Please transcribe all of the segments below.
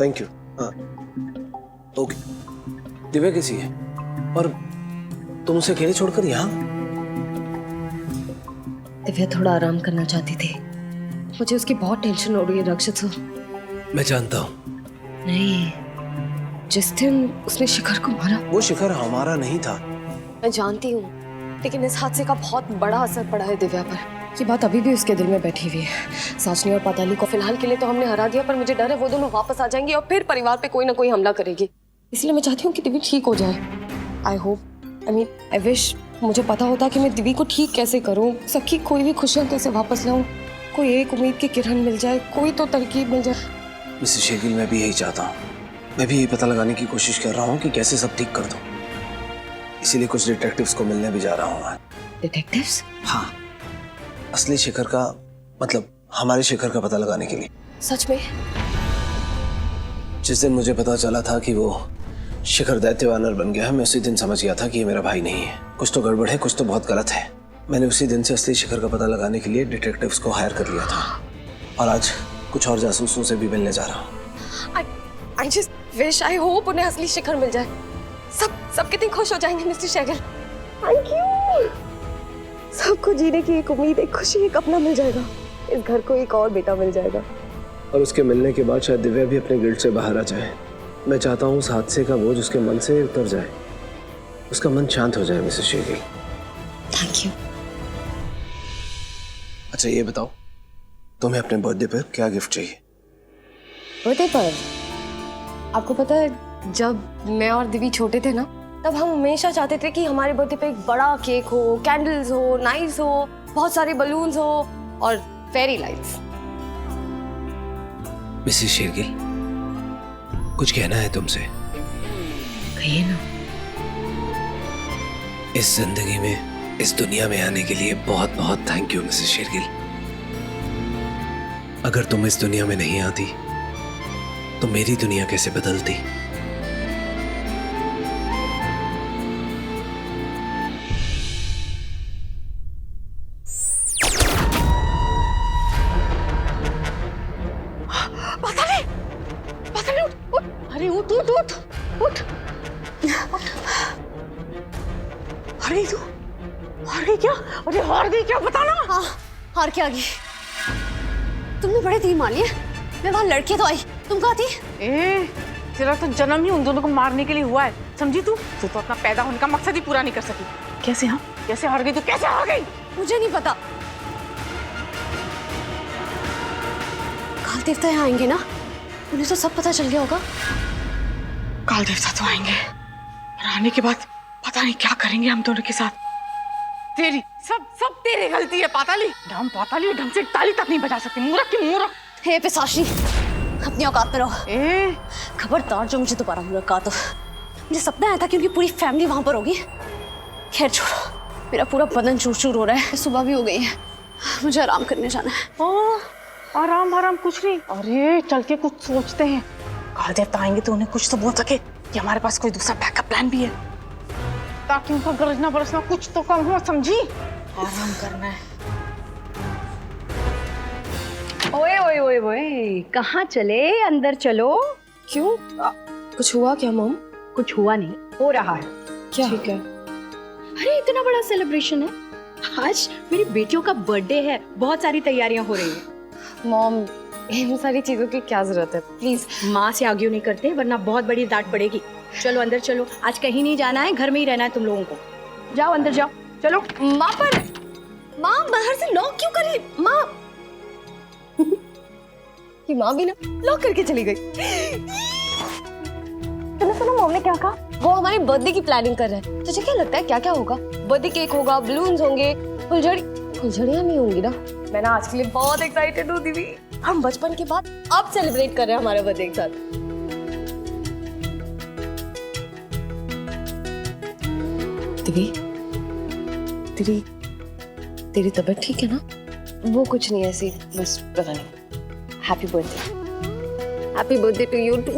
Thank you. हाँ okay. Divya कैसी है? और तुम उसे अकेले छोड़कर यहाँ? दिव्या थोड़ा आराम करना चाहती थी। मुझे उसकी बहुत टेंशन हो रही है रक्षित से। मैं जानता हूँ। नहीं, जिस दिन उसने शिखर को मारा। वो शिखर हमारा नहीं था। मैं जानती हूँ, लेकिन इस हादसे का बहुत बड़ा असर पड़ा है दिव्या पर। ये बात अभी भी उसके दिल में बैठी हुई है। साशनी और पाताली को फिलहाल के लिए तो हमने हरा दिया, पर मुझे डर है वो दोनों वापस आ जाएंगी और फिर परिवार पे कोई ना कोई हमला करेगी। इसलिए मैं चाहती हूँ कि दिव्या ठीक हो जाए। आई होप, आई विश मुझे पता होता कि मैं दिव्या को ठीक कैसे करूँ, सबकी कोई भी खुशियाँ कैसे वापस लाऊं, कोई एक उम्मीद की किरण मिल जाए, कोई तो तरकीब मिल जाए। मिसेस शेगिल, मैं भी यही चाहता हूँ। मैं भी यही पता लगाने की कोशिश कर रहा हूँ कि कैसे सब ठीक कर दूँ। इसीलिए कुछ डिटेक्टिव्स को मिलने भी जा रहा हूँ। डिटेक्टिव्स? हाँ, असली शिखर का मतलब हमारे शिखर का पता लगाने के लिए। सच में? जिस दिन मुझे पता चला था कि वो शिखर दैत्य वानर बन गया है, मैं उसी दिन समझ गया था कि ये मेरा भाई नहीं है। कुछ तो गड़बड़ है, कुछ तो बहुत गलत है। मैंने उसी दिन से असली शिखर का पता लगाने के लिए डिटेक्टिव्स को हायर कर लिया था और आज कुछ और जासूसों से भी मिलने जा रहा हूँ। I just wish, I hope उन्हें असली शिखर मिल जाए। सब कितने खुश हो जाएंगे मिस्टर शेगिल। Thank you। सबको जीने की एक उम्मीद, एक खुशी, एक अपना मिल जाएगा। इस घर को एक और बेटा मिल जाएगा। और उसके मिलने के बाद शायद दिव्या भी अपने गिल्ड से बाहर आ जाए। मैं चाहता हूँ उस हादसे का बोझ उसके मन से उतर जाए, उसका मन शांत हो जाए मिसेस शेगिल। Thank you. अच्छा ये बताओ, तुम्हें अपने बर्थडे पर क्या गिफ्ट चाहिए? बर्थडे पर? आपको पता है, जब मैं और दिव्या छोटे थे ना, तब हम हमेशा चाहते थे कि हमारे बर्थडे पे एक बड़ा केक हो, कैंडल्स हो, नाइट्स हो, बहुत सारे बलून्स हो और फेरी लाइट्स। मिसेस शेगिल, कुछ कहना है तुमसे? कहिए ना। इस जिंदगी में, इस दुनिया में आने के लिए बहुत बहुत थैंक यू मिसेस शेगिल। अगर तुम इस दुनिया में नहीं आती तो मेरी दुनिया कैसे बदलती? अरे उठ उठ उठ उठ। अरे तू हार गई क्या? अरे हार गई क्या, बताना। हाँ, हार के आ गई। तुमने बड़े तीर मार लिए। मैं वहां लड़के तो आई, तुम कहाँ थी? तेरा तो जन्म ही उन दोनों को मारने के लिए हुआ है, समझी तू? तू तो अपना पैदा होने का मकसद ही पूरा नहीं कर सकी। कैसे? हाँ, कैसे हार गई तू? कैसे हार गई? मुझे नहीं पता। काल देवता यहाँ आएंगे ना, उन्हें तो सब पता चल गया होगा। काल देवता तो आएंगे, पर आने के बाद पता नहीं क्या करेंगे हम दोनों के साथ। तेरी सब तेरी गलती है पाताली। हम पाताली ढंग से ताली तक नहीं बजा सकती। मूर्ख की मूर्ख। हे पिशाची, अपनी औकात में रहो। खबरदार जो मुझे दोबारा मूर्ख कहा तो। मुझे सपना आया था कि उनकी पूरी फैमिली वहां पर होगी। खैर छोड़ो, मेरा पूरा बदन चूर हो रहा है। सुबह भी हो गई है, मुझे आराम करने जाना है। आराम कुछ नहीं। अरे चल के कुछ सोचते हैं। काल देवता आएंगे तो उन्हें कुछ तो बोल सके कि हमारे पास कोई दूसरा बैकअप प्लान भी है, ताकि उनका गरजना बरसना कुछ तो कम हो, समझी? आराम करना है। ओए ओए ओए ओए, कहाँ चले? अंदर चलो। क्यों? कुछ हुआ क्या मॉम? कुछ हुआ नहीं, हो रहा है। क्या? ठीक है। अरे इतना बड़ा सेलिब्रेशन है, आज मेरी बेटियों का बर्थडे है, बहुत सारी तैयारियां हो रही हैं। मॉम, इन सारी चीजों की क्या जरूरत है? प्लीज। माँ से आर्ग्यू नहीं करते, वरना बहुत बड़ी डांट पड़ेगी। चलो अंदर चलो, आज कहीं नहीं जाना है, घर में ही रहना है तुम लोगों को। जाओ अंदर जाओ, चलो। माँ पर, माँ बाहर से लॉक क्यों कर रही? माँ कि माँ भी ना लॉक करके चली गई। सुनो मॉम ने क्या कहा? वो हमारे बर्थडे की प्लानिंग कर रहे हैं। तुझे क्या लगता है क्या क्या होगा? बर्थडे केक होगा, बलून्स होंगे, फुलझड़ियाँ नहीं होंगी ना? मैं ना आज के लिए बहुत एक्साइटेड हूँ दीदी। हम बचपन के बाद अब सेलिब्रेट कर रहे हैं हमारा बर्थडे एक साथ। दीदी, तेरी तबीयत ठीक है ना? वो कुछ नहीं, ऐसी बस पता नहीं। Happy birthday to you too.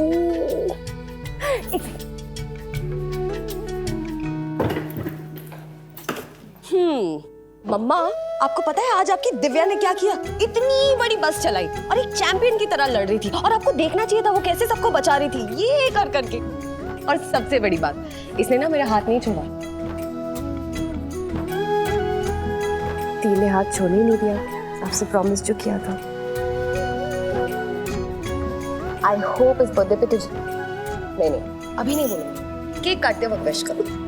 मम्मा, आपको पता है आज आपकी दिव्या ने क्या किया? इतनी बड़ी बस चलाई और एक चैंपियन की तरह लड़ रही थी और आपको देखना चाहिए था वो कैसे सबको बचा रही थी, ये कर करके। और सबसे बड़ी बात, इसने ना मेरा हाथ नहीं छोड़ा। तीन हाथ छोड़ने नहीं दिया, आपसे प्रॉमिस जो किया था। आई होप इस बर्थडे पे तुझे नहीं अभी नहीं बोलूंगी, केक काटते वक्त विश करो।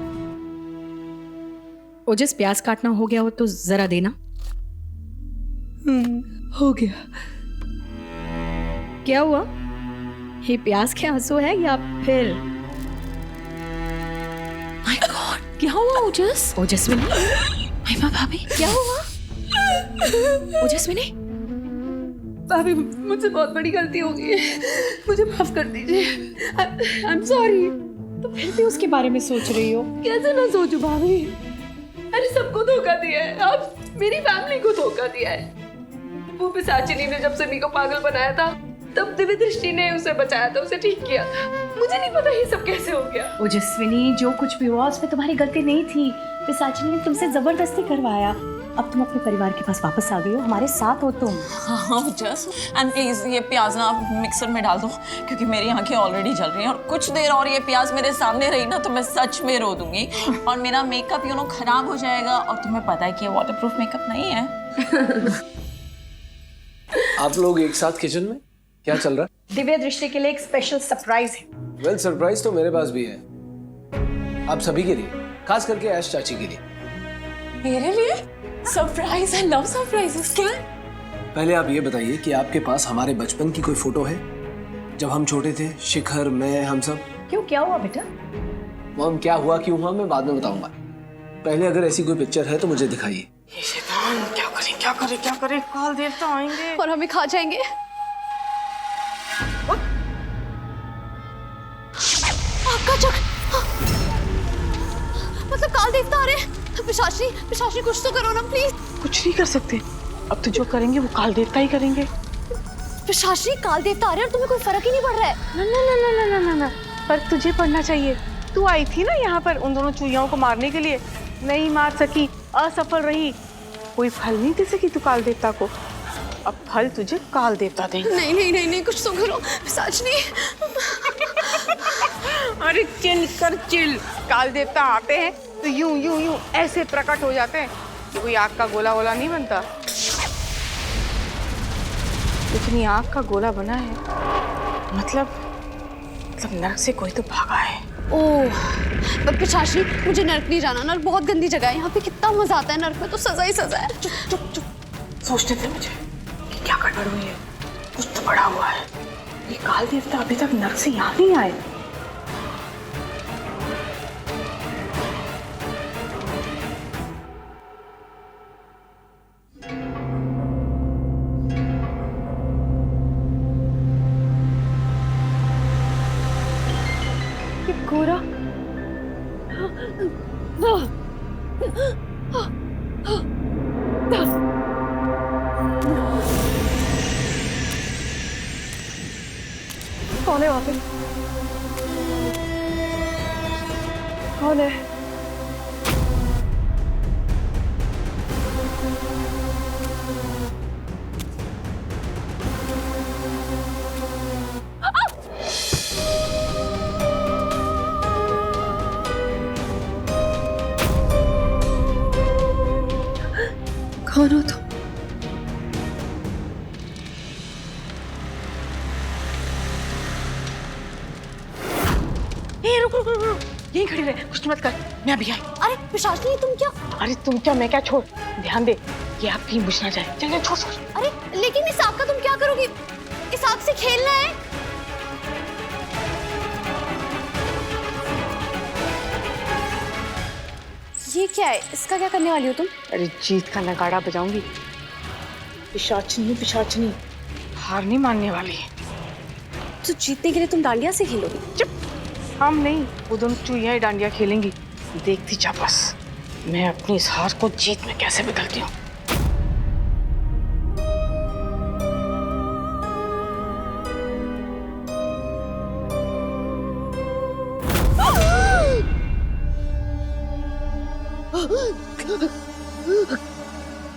ओजस, प्याज काटना हो गया हो तो जरा देना। हो गया। क्या हुआ? ये प्याज के आंसू है या फिर? माय गॉड, क्या हुआ ओजस? ओजस्विनी, महिमा भाभी, क्या हुआ? ओजस्विनी, भाभी मुझसे बहुत बड़ी गलती हो गई है, मुझे माफ कर दीजिए। I am sorry. तो फिर भी उसके बारे में सोच रही हो? कैसे ना सोचूं भाभी, मैंने सबको धोखा दिया है, अब मेरी फैमिली को धोखा दिया है। वो पिशाचिनी ने जब सनी को पागल बनाया था तब दिव्य दृष्टि ने उसे बचाया था, उसे ठीक किया था। मुझे नहीं पता ये सब कैसे हो गया। ओजस्विनी, जो कुछ भी हुआ उसमें तुम्हारी गलती नहीं थी। पिशाचिनी ने तुमसे जबरदस्ती करवाया। अब तुम अपने परिवार के पास वापस आ गई हो, हमारे साथ हो तुम। हाँ जस्ट, एंड प्लीज ये प्याज ना आप मिक्सर में डाल दो, क्योंकि मेरी आंखें ऑलरेडी जल रही हैं और कुछ देर और ये प्याज मेरे सामने रही ना तो मैं सच में रो दूंगी और मेरा मेकअप खराब हो जाएगा। और तुम्हें पता है कि ये वाटरप्रूफ मेकअप नहीं है। आप लोग एक साथ किचन में क्या चल रहा है? दिव्य दृष्टि के लिए एक स्पेशल सरप्राइज है। वेल, सरप्राइज तो मेरे पास भी है, आप सभी के लिए, खास करके ऐश चाची के लिए। मेरे लिए सरप्राइज है? लव सरप्राइजेस क्या? पहले आप ये बताइए कि आपके पास हमारे बचपन की कोई फोटो है, जब हम छोटे थे, शिखर, मैं, हम सब। क्यों, क्या हुआ बेटा? मॉम, क्या हुआ क्यों हुआ मैं बाद में बताऊंगा, पहले अगर ऐसी कोई पिक्चर है तो मुझे दिखाइए। ये शैतान क्या करे क्या करे क्या करे, काल देवता आएंगे और हमें खा जाएंगे। आपका चक, मतलब काल देवता आ रहे हैं। पिशाची कुछ तो करो ना प्लीज। कुछ नहीं कर सकते, अब तो जो करेंगे वो काल देवता ही करेंगे। पिशाची, काल देवता आ रहे हैं और तुम्हें कोई फर्क ही नहीं पड़ रहा है। ना ना ना ना ना ना ना, फर्क तुझे पड़ना चाहिए। तू आई थी ना यहाँ पर उन दोनों चूहियाओं को मारने के लिए, नहीं मार सकी, असफल रही, कोई फल नहीं दे सकी तू काल देवता को। अब फल तुझे काल देवता देंगे। नहीं नहीं नहीं नहीं, कुछ तो करो पिशाची। अरे चिल कर चिल, काल देवता आते हैं तो यूं यूं यूं ऐसे प्रकट हो जाते हैं कि कोई आग का गोला वोला नहीं बनता। इतनी आग का गोला बना है, मतलब नरक से कोई तो भागा है। ओह पिशाची, मुझे नर्क नहीं जाना, नर्क बहुत गंदी जगह है, यहाँ पे कितना मजा आता है, नर्क में तो सजा ही सजा है। चुप चुप चुप, सोचने दे मुझे कि क्या गड़बड़ हुई है, कुछ तो बड़ा हुआ है। ये काल देवता अभी तक नरक से यहाँ नहीं आए। गोरा, कौन है वहां पे? कौन है? कौन हो तुम? रुक रुक रुक रुक, यहीं खड़ी रहे, कुछ मत कर, मैं अभी आई। अरे पिशाची, तुम क्या? अरे तुम क्या मैं क्या, छोड़, ध्यान दे, ये आग कहीं बुझ ना जाए। चल चल छोड़ छोड़। अरे लेकिन इस आग का तुम क्या करोगी? इस आग से खेलना है? ये क्या है? इसका क्या करने वाली हो तुम? अरे जीत का नगाड़ा बजाऊंगी। पिशाचनी हार नहीं मानने वाली है। तो जीतने के लिए तुम डांडिया से खेलोगी? चुप, हम नहीं, वो दोनों चूहियां ही डांडिया खेलेंगी। देखती जा बस, मैं अपनी इस हार को जीत में कैसे बदलती हूँ।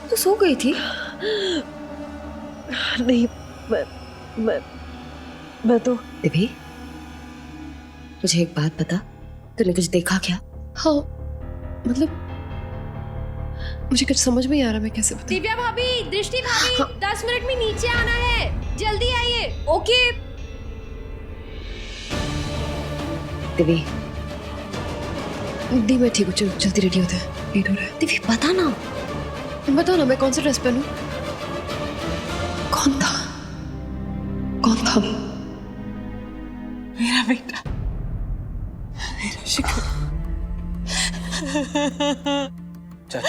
तो सो गई थी? नहीं, मैं तो दिव्य, मुझे एक बात बता, तूने कुछ देखा क्या? हाँ, मतलब मुझे कुछ समझ में नहीं आ रहा, मैं कैसे बताऊं? दिव्या भाभी, दृष्टि भाभी, 10 मिनट में नीचे आना है, जल्दी आइए। ओके दिव्य। दी मैं ठीक हूँ, चलो जल्दी रेडी होते हैं, लेट हो रहा है। दिव्य बता ना। बताओ ना, मैं कौन सा ड्रेस पहनूं? कौन था? मेरा बेटा, मेरा शिखर। चाची,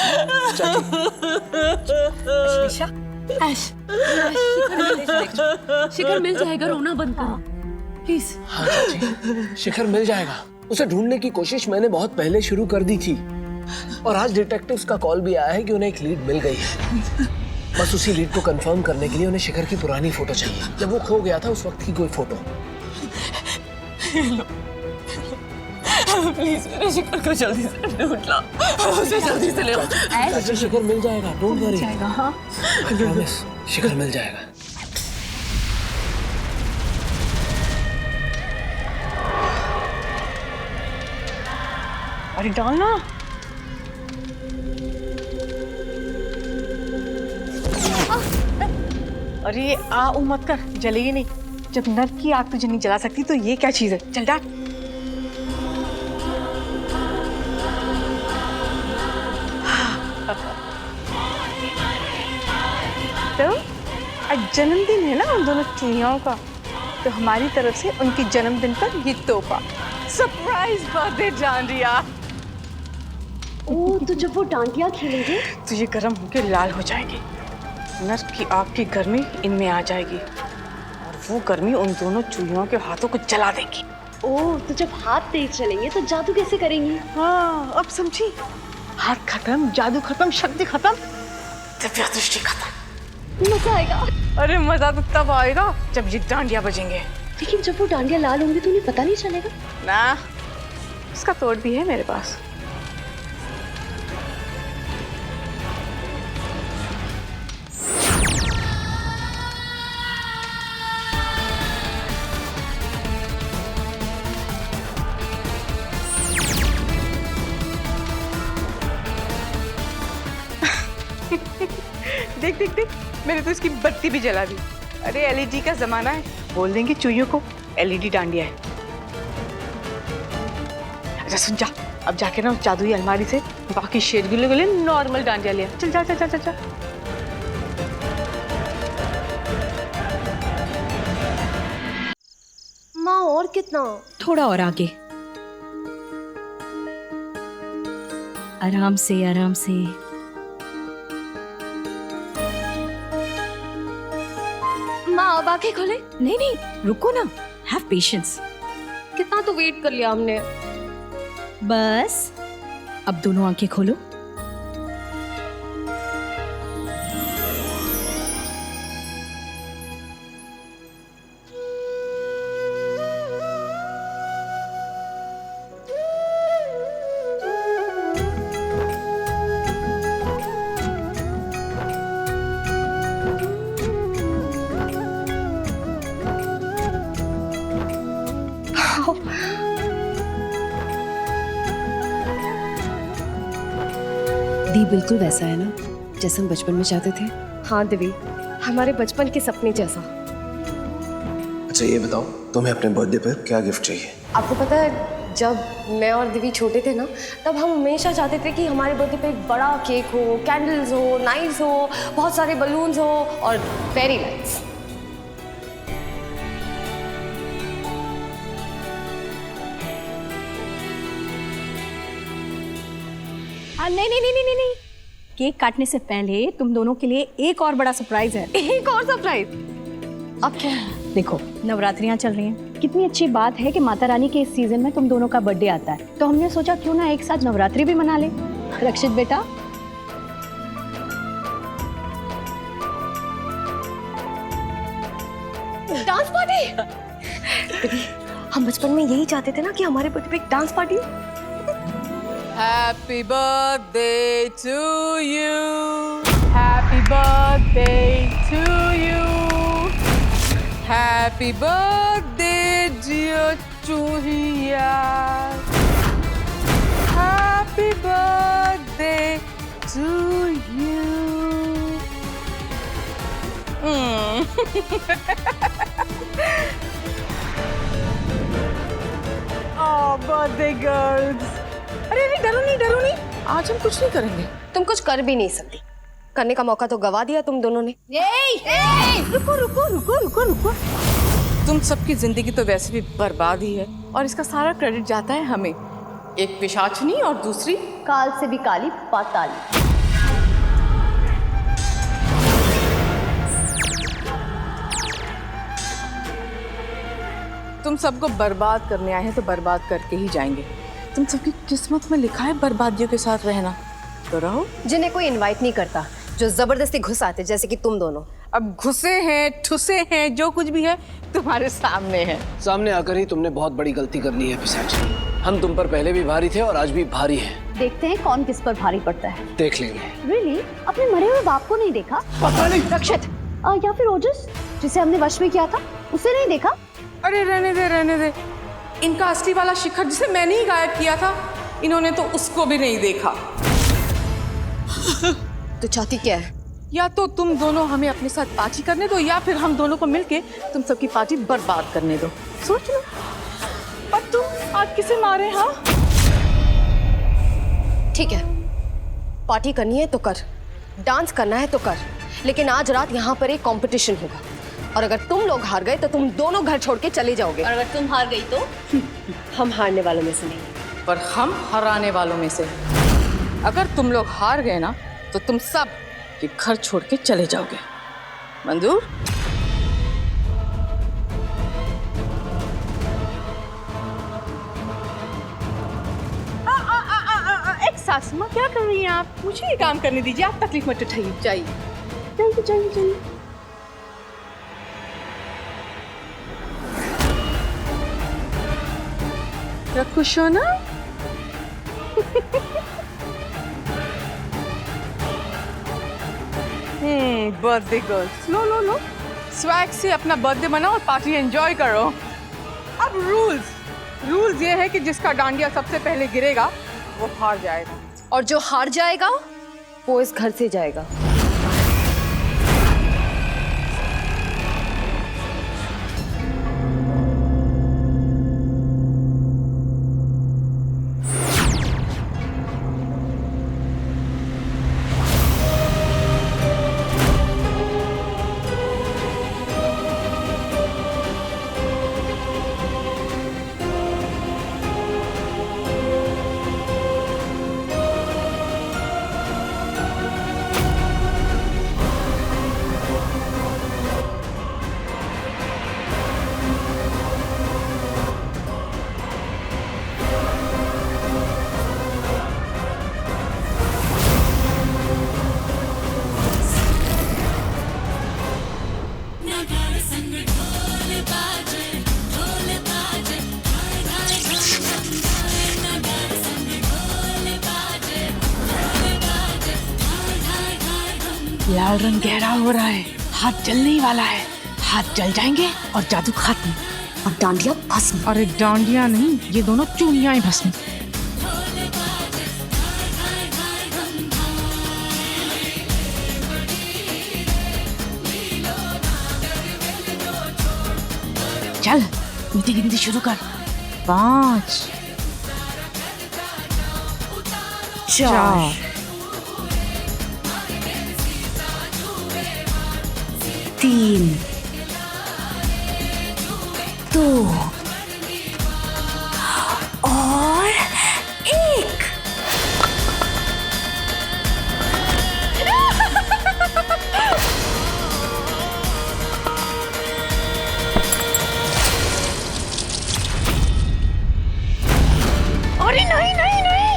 शिखर मिल जाएगा, रोना बंद करो प्लीज। हाँ चाची, शिखर मिल जाएगा। उसे ढूंढने की कोशिश मैंने बहुत पहले शुरू कर दी थी और आज डिटेक्टिव्स का कॉल भी आया है कि उन्हें एक लीड मिल गई है। बस उसी लीड को कंफर्म करने के लिए उन्हें शिखर की पुरानी फोटो चाहिए, जब वो खो गया था उस वक्त की कोई फोटो। प्लीज मेरे शिखर को जल्दी से ढूंढ ला, उसे जल्दी से ले आओ। चाची शिखर मिल जाएगा, डोंट वरी। हाँ प्रॉमिस, शिखर मिल जाएगा। अरे डालना। अरे ये आ मत कर, जलेगी नहीं। जब नर्क की आग तुझे नहीं जला सकती तो ये क्या चीज है? चल डाल। तो आज जन्मदिन है ना उन दोनों चुनियाओं का, तो हमारी तरफ से उनके जन्मदिन पर ये तोहफा, सरप्राइज बर्थडे डांडिया। ओ, तो जब वो डांडिया खेलेंगे तो ये गर्म होकर लाल हो जाएगी, नर्क की आग की गर्मी इनमें आ जाएगी और वो गर्मी उन दोनों चूहियों के हाथों को जला देगी। ओ, तो जब हाथ तेज चलेंगे तो जादू कैसे करेंगी? हाँ, अब समझी। हाथ खत्म, जादू खत्म, शक्ति खत्म, दिव्या दृष्टि खत्म। मजा आएगा। अरे मजा तो तब आएगा जब ये डांडिया बजेंगे। लेकिन जब वो डांडिया लाल होंगी तो उन्हें पता नहीं चलेगा ना, उसका तोड़ भी है मेरे पास। देख देख देख, मैंने तो इसकी बत्ती भी जला दी। अरे एलईडी का जमाना है, बोल देंगे चूहियों को एलईडी डांडिया है। अच्छा सुन जा, अब जाके ना उस जादुई अलमारी से बाकी शेरगिलों के लिए नॉर्मल डांडिया लिया। चल जा जा जा जा, जा। माँ और कितना? थोड़ा और आगे, आराम से आराम से। माँ अब आंखें खोले। नहीं नहीं, रुको ना, हैव पेशेंस। कितना तो वेट कर लिया हमने। बस अब दोनों आंखें खोलो। दी बिल्कुल वैसा है ना जैसे हम बचपन में चाहते थे। हाँ दिव्य, हमारे बचपन के सपने जैसा। अच्छा ये बताओ, तुम्हें अपने बर्थडे पर क्या गिफ्ट चाहिए? आपको पता है, जब मैं और दिव्य छोटे थे ना, तब हम हमेशा चाहते थे कि हमारे बर्थडे पे एक बड़ा केक हो, कैंडल्स हो, नाइट्स हो, बहुत सारे बलून्स हो और फेरी लाइट्स। नहीं नहीं नहीं नहीं नहीं, केक काटने से पहले तुम दोनों के लिए एक और बड़ा सरप्राइज है। एक और सरप्राइज? अब क्या? देखो, नवरात्रियां चल रही हैं, कितनी अच्छी बात है कि माता रानी के इस सीजन में तुम दोनों का बर्थडे आता है, तो हमने सोचा क्यों ना एक साथ नवरात्रि भी मना ले। रक्षित बेटा, डांस पार्टी। हम बचपन में यही चाहते थे ना कि हमारे बर्थडे पे एक dance party. Happy birthday to you. Happy birthday to you. Happy birthday, dear Chuhiya. Happy birthday to you. Oh, birthday girls. अरे नहीं, डरो नहीं, आज हम कुछ नहीं करेंगे। तुम कुछ कर भी नहीं सकती, करने का मौका तो गवा दिया तुम दोनों ने। रुको। तुम सबकी जिंदगी तो वैसे भी बर्बाद ही है और इसका सारा क्रेडिट जाता है हमें। एक पिशाचनी और दूसरी काल से भी काली पाताली। तुम सबको बर्बाद करने आए हैं तो बर्बाद करके ही जाएंगे। तुम सबकी किस्मत में लिखा है बर्बादियों के साथ रहना, तो रहो। जिन्हें कोई इनवाइट नहीं करता, जो जबरदस्ती घुस आते, जैसे कि तुम दोनों। अब घुसे हैं, ठुसे हैं, जो कुछ भी है तुम्हारे सामने है। सामने आकर ही तुमने बहुत बड़ी गलती कर ली है पिशाची। हम तुम पर पहले भी भारी थे और आज भी भारी हैं। देखते हैं कौन किस पर भारी पड़ता है। देख लेंगे। रियली? अपने मरे हुए बाप को नहीं देखा? पता नहीं। रक्षित, या फिर ओजस जिसे हमने वश में किया था, उसे नहीं देखा? अरे रहने दे। इनका असली वाला शिखर जिसे मैंने ही गायब किया था, इन्होंने तो उसको भी नहीं देखा। तू चाहती क्या है? या तो तुम दोनों हमें अपने साथ पार्टी करने दो, या फिर हम दोनों को मिलके तुम सबकी पार्टी बर्बाद करने दो। सोच लो। अब तुम आज किसे मारे? हाँ, ठीक है, पार्टी करनी है तो कर, डांस करना है तो कर, लेकिन आज रात यहाँ पर एक कंपटीशन होगा और अगर तुम लोग हार गए तो तुम दोनों घर छोड़ के चले जाओगे। और अगर तुम हार गई तो? हम हारने वालों में से नहीं, पर हम हराने वालों में से। अगर तुम लोग हार गए ना तो तुम सब ये घर छोड़ के चले जाओगे। मंजूर? एक सासू माँ, क्या कर रही हैं आप? मुझे ये काम करने दीजिए, आप तकलीफ मत उठाइए। जाइए। खुश हो ना? बर्थडे गर्ल्स, लो स्वैग से अपना बर्थडे मनाओ और पार्टी एंजॉय करो। अब रूल्स ये है कि जिसका डांडिया सबसे पहले गिरेगा वो हार जाएगा, और जो हार जाएगा वो इस घर से जाएगा। लाल रंग गहरा हो रहा है, हाथ जलने ही वाला है। हाथ जल जाएंगे और जादू खत्म और डांडिया भस्म। अरे डांडिया नहीं, ये दोनों चूड़ियां ही भस्म। चल गिनती गिनती शुरू कर। 5 4 3 2 और 1। अरे नहीं नहीं नहीं।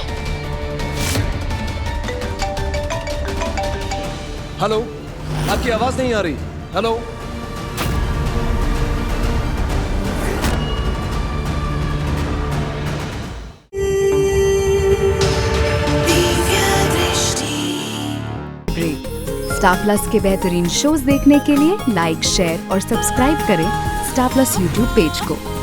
हेलो, आपकी आवाज नहीं आ रही। हेलो, स्टार प्लस के बेहतरीन शोज देखने के लिए लाइक, शेयर और सब्सक्राइब करें स्टार प्लस यूट्यूब पेज को।